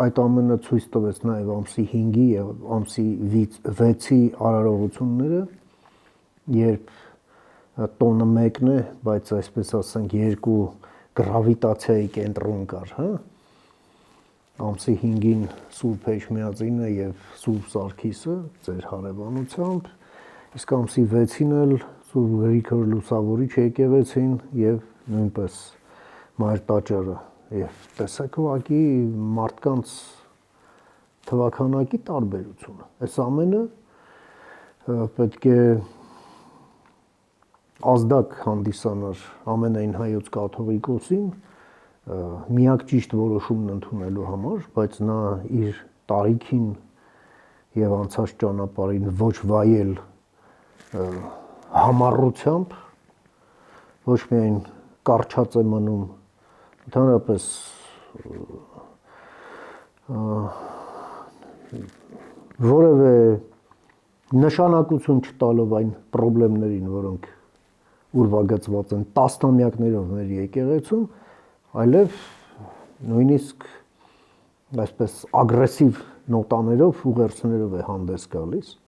այդ ամենը ցույց տվեց նաև ամսի 5-ի եւ ամսի 6-ի արարողությունները, երբ տոնը 1-ն է, բայց այսպես ասենք երկու գրավիտացիայի կենտրոն կար, հա։ Ամսի 5-ին Սուրբ Էջմիածինը եւ Սուրբ Սարգիսը ձեր հարևանությամբ, իսկ ամսի 6-ին էլ Սուրբ Գրիգոր Լուսավորիչ եկեղեցին եւ նույնպես Մայր տաճարը, եւ տեսեք ուղղակի մարդկանց թվաքանակի տարբերությունը։ Այս ամենը պետք է ազդակ հանդիսանար ամենայն հայոց կաթողիկոսին միակ ճիշտ որոշումն ընդունելու համար, բայց նա իր տարիքին եւ անցած ճանապարհին ոչ վայել համառությամբ ոչ միայն կարճած է մնում, ընդհանրապես որևէ նշանակություն չտալով այն խնդիրներին, որոնք ուրվագծված են տասնամյակներով մեր եկեղեցում, այլև նույնիսկ այսպես ագրեսիվ նոտաներով, ուղերձներով է հանդես գալիս։